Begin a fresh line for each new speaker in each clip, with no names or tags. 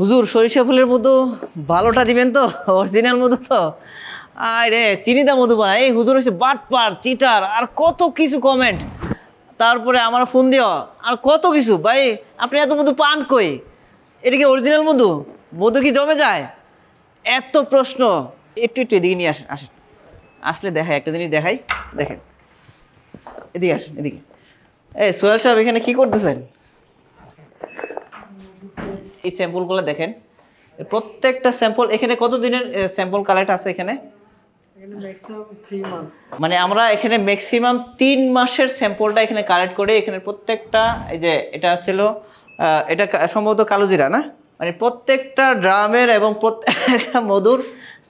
হুজুর সরিষা ফুলের মধু ভালোটা দিবেন তো, অরিজিনাল মধু তো। আরে চিনিদা মধু বানায় এই হুজুর হচ্ছে বাটপার চিটার আর কত কিছু কমেন্ট, তারপরে আমার ফোন দেওয়া আর কত কিছু। ভাই আপনি এত মধু পান কই? এটা কি অরিজিনাল মধু? মধু কি জমে যায়? এত প্রশ্ন। একটু একটু এদিকে নিয়ে আসেন, আসেন আসলে দেখাই একটা জিনিস দেখাই। দেখেন এদিকে আসেন, এদিকে। এই সোহেল সাহেব এখানে কি করতেছেন? এই স্যাম্পলগুলো দেখেন, প্রত্যেকটা স্যাম্পল এখানে কত দিনের স্যাম্পল কালেক্ট আছে এখানে? মানে আমরা এখানে ম্যাক্সিমাম 3 মাসের স্যাম্পলটা এখানে কালেক্ট করে এখানে প্রত্যেকটা, এই যে এটা হচ্ছিল এটা সম্ভবত কালোজিরা না, মানে প্রত্যেকটা ড্রামের এবং প্রত্যেকটা মধুর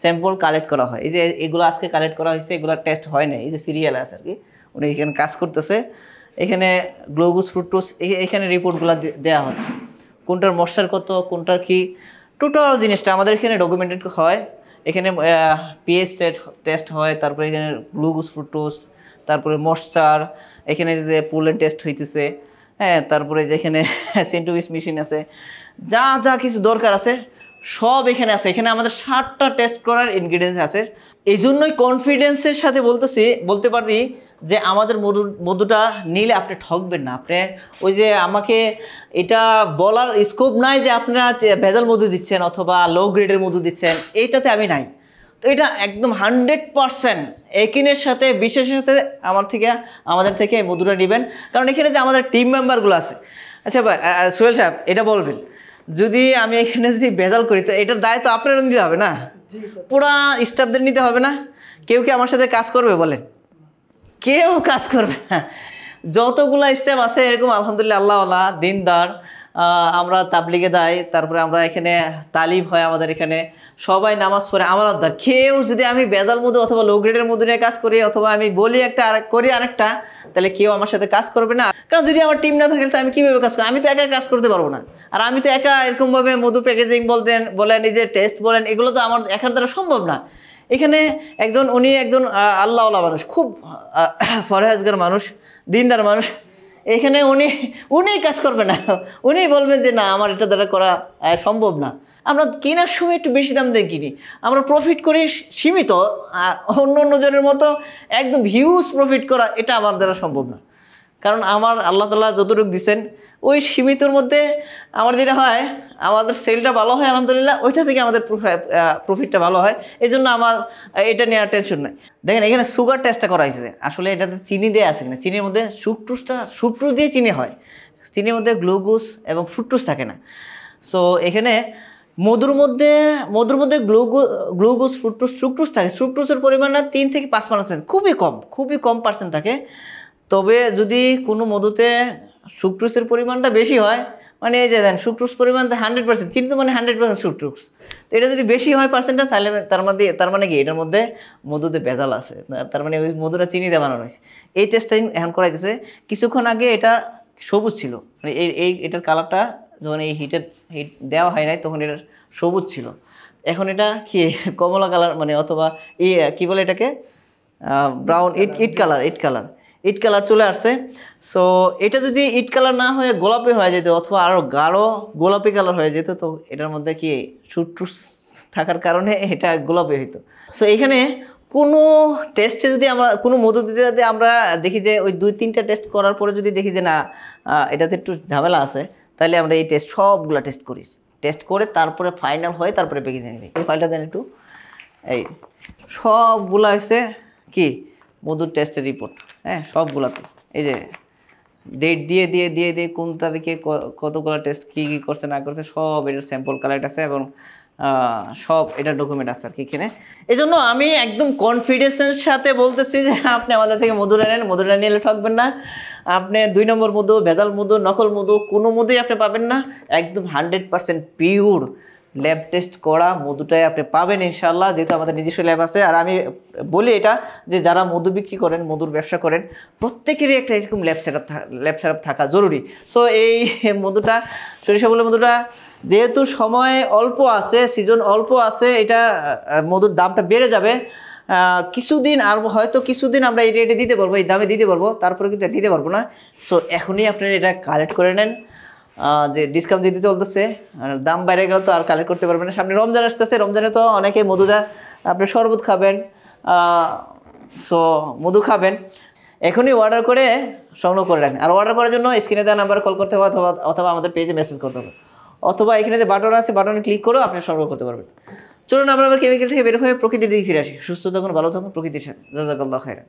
স্যাম্পল কালেক্ট করা হয়। এই যে এগুলো আজকে কালেক্ট করা হয়েছে, এগুলো টেস্ট হয় না, এই যে সিরিয়াল আছে আর কি, উনি এখানে কাজ করতেছে। এখানে গ্লুকোজ ফ্রুক্টোজ এখানে রিপোর্টগুলো দেওয়া হচ্ছে, কোনটার মশার কত, কোনটার কি, টোটাল জিনিসটা আমাদের এখানে ডকুমেন্টেড হয়। এখানে পিএইচ টেস্ট হয়, তারপরে এখানে গ্লুকোজ ফ্রুক্টোজ, তারপরে মশচার, এখানে পোলেন টেস্ট হইতেছে, হ্যাঁ, তারপরে যেখানে সেন্ট্রিফিউজ মেশিন আছে, যা যা কিছু দরকার আছে সব এখানে আছে। এখানে আমাদের 7টা টেস্ট করার ইনগ্রিডিয়েন্টস আছে। এই জন্যই কনফিডেন্সের সাথে বলতে পারি যে আমাদের মধুটা নিলে আপনি ঠকবেন না। আপনি ওই যে আমাকে এটা বলার স্কোপ নাই যে আপনারা ভেজাল মধু দিচ্ছেন অথবা লো গ্রেডের মধু দিচ্ছেন, এইটাতে আমি নাই। তো এটা একদম 100% একিনের সাথে বিশ্বাসের সাথে আমাদের থেকে এই মধুটা নেবেন। কারণ এখানে যে আমাদের টিম মেম্বারগুলো আছে। আচ্ছা ভাই সোহেল সাহেব এটা বলবেন, যদি আমি এখানে যদি ভেজাল করি তো এটার দায় তো আপনারা নিতে হবে না, পুরা স্টাফদের নিতে হবে না? কেউ কি আমার সাথে কাজ করবে বলেন? কেউ কাজ করবে না। যতগুলা স্টাফ আছে এরকম আলহামদুলিল্লাহ আল্লাহওয়ালা দিনদার, আমরা তাবলিগে যাই, তারপরে আমরা এখানে তালিম হয়, আমাদের এখানে সবাই নামাজ পড়ে আমার উদ্ধার। কেউ যদি আমি ভেজাল মধু অথবা লো গ্রেডের মধু নিয়ে কাজ করি অথবা আমি বলি একটা আর করি আরেকটা, তাহলে কেউ আমার সাথে কাজ করবে না। কারণ যদি আমার টিম না থাকে তাহলে আমি কীভাবে কাজ করি? আমি তো একা কাজ করতে পারবো না। আর আমি তো একা এরকমভাবে মধু প্যাকেজিং বলেন এই যে টেস্ট বলেন, এগুলো তো আমার একার দ্বারা সম্ভব না। এখানে উনি একজন আল্লাহওয়ালা মানুষ, খুব ফরহেজগার মানুষ, দিনদার মানুষ। এখানে উনি কাজ করবে না, উনি বলবেন যে না আমার এটা দ্বারা করা সম্ভব না। আমরা কেনার সময় একটু বেশি দাম দিয়ে কিনি, আমরা প্রফিট করি সীমিত, অন্য জনের মতো একদম হিউজ প্রফিট করা এটা আমার দ্বারা সম্ভব না। কারণ আমার আল্লাহ তাআলা যতটুকু দিচ্ছেন ওই সীমিতর মধ্যে আমার যেটা হয়, আমাদের সেলটা ভালো হয় আলহামদুলিল্লাহ, ওইটা থেকে আমাদের প্রফিটটা ভালো হয়। এই জন্য আমার এটা নেওয়ার টেনশন নাই। দেখেন এখানে সুগার টেস্টটা করা হয়েছে, আসলে এটাতে চিনি দেওয়া আছে কিনা। চিনির মধ্যে সুক্রোজ দিয়ে চিনি হয়, চিনির মধ্যে গ্লুকোজ এবং ফ্রুক্টোজ থাকে না। সো এখানে মধুর মধ্যে গ্লুকোজ সুক্রোজ থাকে, সুক্রোজের পরিমাণটা 3 থেকে 5%, খুবই কম পার্সেন্ট থাকে। তবে যদি কোনো মধুতে সুক্রোজের পরিমাণটা বেশি হয়, মানে এই যে দেন সুক্রোজ পরিমাণ 100%, চিনি তো মানে 100% সুক্রোজ, তো এটা যদি বেশি হয় পার্সেন্টটা, তাহলে তার মানে কি এটার মধ্যে মধুতে ভেজাল আছে, তার মানে ওই মধুটা চিনি দিয়ে বানানো হয়েছে। এই টেস্টটা এখন করাইতেছে। কিছুক্ষণ আগে এটা সবুজ ছিল, মানে এটার কালারটা যখন এই হিট দেওয়া হয় নাই তখন এটা সবুজ ছিল, এখন এটা কি কমলা কালার, মানে অথবা কি বলে এটাকে ব্রাউন ইট কালার চলে আসছে। সো এটা যদি ইট কালার না হয়ে গোলাপি হয়ে যেত অথবা আরও গাঢ় গোলাপি কালার হয়ে যেত, তো এটার মধ্যে কি সুট্রুস থাকার কারণে এটা গোলাপি হইতো। সো এখানে কোনো টেস্টে যদি আমরা কোনো মধুতে যদি আমরা দেখি যে ওই 2-3টা টেস্ট করার পরে যদি দেখি যে না এটাতে একটু ঝামেলা আছে, তাহলে আমরা এই সবগুলা টেস্ট করে তারপরে ফাইনাল হয়, তারপরে প্যাকেজিং দিই। এই ফাইলটা দেন একটু। এই সবগুলা হচ্ছে কি মধুর টেস্টের রিপোর্ট, হ্যাঁ সবগুলাতে এই যে ডেট দিয়ে কোন তারিখে কতগুলো টেস্ট কী করছে না করছে সব এটার স্যাম্পল কালেক্ট আছে এবং সব এটা ডকুমেন্ট আছে আর কি এখানে। এই জন্য আমি একদম কনফিডেন্সের সাথে বলতেছি যে আপনি আমাদের থেকে মধুরা নিলে ঠকবেন না। আপনি 2 নম্বর মধু, ভেজাল মধু, নকল মধু কোনো মধুই আপনি পাবেন না। একদম 100% পিওর ল্যাব টেস্ট করা মধুটাই আপনি পাবেন ইনশাআল্লাহ, যেহেতু আমাদের নিজস্ব ল্যাব আছে। আর আমি বলি এটা যে যারা মধু বিক্রি করেন, মধুর ব্যবসা করেন, প্রত্যেকেরই একটা এরকম ল্যাব সেটআপ থাকা জরুরি। সো এই মধুটা, সরিষা ফুলের মধুটা যেহেতু সময় অল্প আছে, সিজন অল্প আছে, এটা মধুর দামটা বেড়ে যাবে কিছুদিন, আর হয়তো কিছুদিন আমরা এই রেটে দিতে পারবো, এই দামে দিতে পারবো, তারপরে কিন্তু দিতে পারবো না। সো এখনই আপনারা এটা কালেক্ট করে নেন, যে ডিসকাউন্ট দিতে চলতেছে, আর দাম বাইরে গেলে তো আর কালেক্ট করতে পারবেন না। সামনে রমজান আসতেছে, রমজানে তো অনেকে মধুদা আপনি শরবত খাবেন, সো মধু খাবেন। এখনই অর্ডার করে সংগ্রহ করে রাখেন। আর অর্ডার করার জন্য স্ক্রিনে দেওয়া নাম্বারে কল করতে হবে, অথবা আমাদের পেজে মেসেজ করতে হবে, অথবা এখানে যে বাটন আছে বাটনে ক্লিক করেও আপনি সংগ্রহ করতে পারবেন। চলুন আমরা আবার কেমিক্যাল থেকে বের হয়ে প্রকৃতির দিকে ফিরে আসি। সুস্থ থাকুন, ভালো থাকুন প্রকৃতির সাথে। জাযাকাল্লাহু খাইরান।